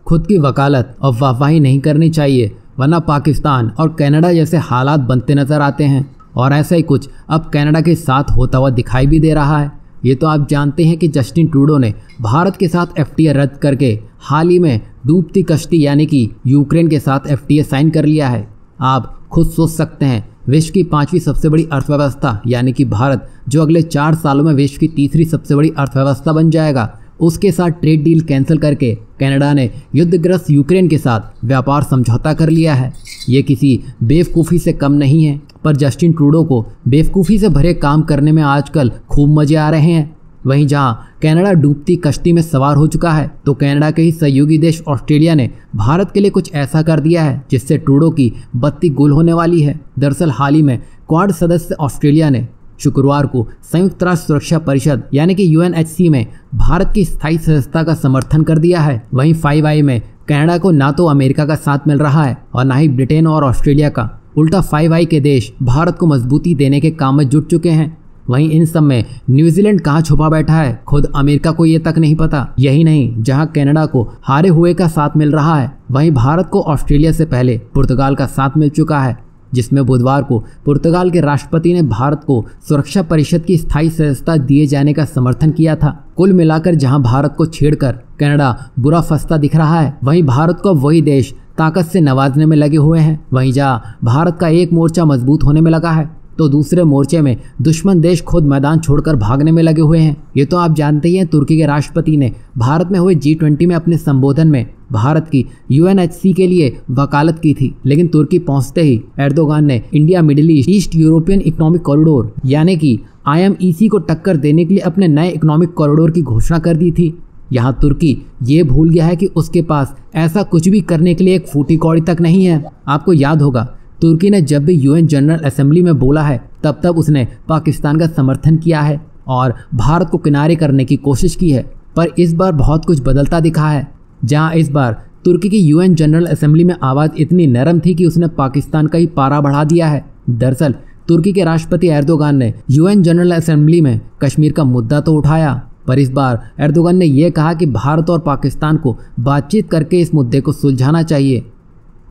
खुद की वकालत और वाहवाही नहीं करनी चाहिए, वरना पाकिस्तान और कनाडा जैसे हालात बनते नजर आते हैं। और ऐसा ही कुछ अब कनाडा के साथ होता हुआ दिखाई भी दे रहा है। ये तो आप जानते हैं कि जस्टिन ट्रूडो ने भारत के साथ FTA रद्द करके हाल ही में डूबती कश्ती यानी कि यूक्रेन के साथ FTA साइन कर लिया है। आप खुद सोच सकते हैं, विश्व की 5वीं सबसे बड़ी अर्थव्यवस्था यानी कि भारत, जो अगले 4 सालों में विश्व की तीसरी सबसे बड़ी अर्थव्यवस्था बन जाएगा, उसके साथ ट्रेड डील कैंसिल करके कनाडा ने युद्धग्रस्त यूक्रेन के साथ व्यापार समझौता कर लिया है। ये किसी बेवकूफ़ी से कम नहीं है, पर जस्टिन ट्रूडो को बेवकूफ़ी से भरे काम करने में आजकल खूब मज़े आ रहे हैं। वहीं जहां कनाडा डूबती कश्ती में सवार हो चुका है, तो कनाडा के ही सहयोगी देश ऑस्ट्रेलिया ने भारत के लिए कुछ ऐसा कर दिया है जिससे ट्रूडो की बत्ती गुल होने वाली है। दरअसल हाल ही में क्वाड सदस्य ऑस्ट्रेलिया ने शुक्रवार को संयुक्त राष्ट्र सुरक्षा परिषद यानी कि UNHC में भारत की स्थायी सदस्यता का समर्थन कर दिया है। वहीं 5I में कनाडा को ना तो अमेरिका का साथ मिल रहा है और ना ही ब्रिटेन और ऑस्ट्रेलिया का। उल्टा 5I के देश भारत को मजबूती देने के काम में जुट चुके हैं। वहीं इन सब में न्यूजीलैंड कहाँ छुपा बैठा है, खुद अमेरिका को ये तक नहीं पता। यही नहीं, जहां कनाडा को हारे हुए का साथ मिल रहा है, वहीं भारत को ऑस्ट्रेलिया से पहले पुर्तगाल का साथ मिल चुका है, जिसमें बुधवार को पुर्तगाल के राष्ट्रपति ने भारत को सुरक्षा परिषद की स्थायी सदस्यता दिए जाने का समर्थन किया था। कुल मिलाकर जहां भारत को छेड़कर कनाडा बुरा फंसता दिख रहा है, वहीं भारत को वही देश ताकत से नवाजने में लगे हुए हैं। वहीं जहां भारत का एक मोर्चा मजबूत होने में लगा है, तो दूसरे मोर्चे में दुश्मन देश खुद मैदान छोड़कर भागने में लगे हुए हैं। ये तो आप जानते ही हैं, तुर्की के राष्ट्रपति ने भारत में हुए G20 में अपने संबोधन में भारत की UNHC के लिए वकालत की थी, लेकिन तुर्की पहुंचते ही एर्दोगान ने India middle east European economic corridor यानी कि IMEC को टक्कर देने के लिए अपने नए इकोनॉमिक कॉरिडोर की घोषणा कर दी थी। यहाँ तुर्की ये भूल गया है कि उसके पास ऐसा कुछ भी करने के लिए एक फूटी कौड़ी तक नहीं है। आपको याद होगा, तुर्की ने जब भी UN जनरल असेंबली में बोला है, तब उसने पाकिस्तान का समर्थन किया है और भारत को किनारे करने की कोशिश की है। पर इस बार बहुत कुछ बदलता दिखा है, जहां इस बार तुर्की की UN जनरल असेंबली में आवाज़ इतनी नरम थी कि उसने पाकिस्तान का ही पारा बढ़ा दिया है। दरअसल तुर्की के राष्ट्रपति एर्दोगान ने UN जनरल असेंबली में कश्मीर का मुद्दा तो उठाया, पर इस बार एर्दोगान ने यह कहा कि भारत और पाकिस्तान को बातचीत करके इस मुद्दे को सुलझाना चाहिए।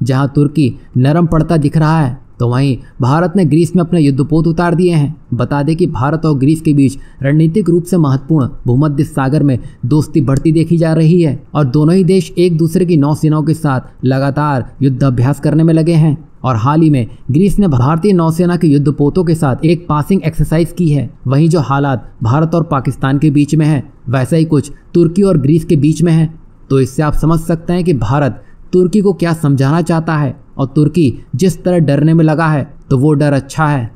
जहां तुर्की नरम पड़ता दिख रहा है, तो वहीं भारत ने ग्रीस में अपने युद्धपोत उतार दिए हैं। बता दें कि भारत और ग्रीस के बीच रणनीतिक रूप से महत्वपूर्ण भूमध्य सागर में दोस्ती बढ़ती देखी जा रही है और दोनों ही देश एक दूसरे की नौसेनाओं के साथ लगातार युद्धाभ्यास करने में लगे हैं। और हाल ही में ग्रीस ने भारतीय नौसेना के युद्धपोतों के साथ एक पासिंग एक्सरसाइज की है। वहीं जो हालात भारत और पाकिस्तान के बीच में है, वैसा ही कुछ तुर्की और ग्रीस के बीच में है। तो इससे आप समझ सकते हैं कि भारत तुर्की को क्या समझाना चाहता है, और तुर्की जिस तरह डरने में लगा है, तो वो डर अच्छा है।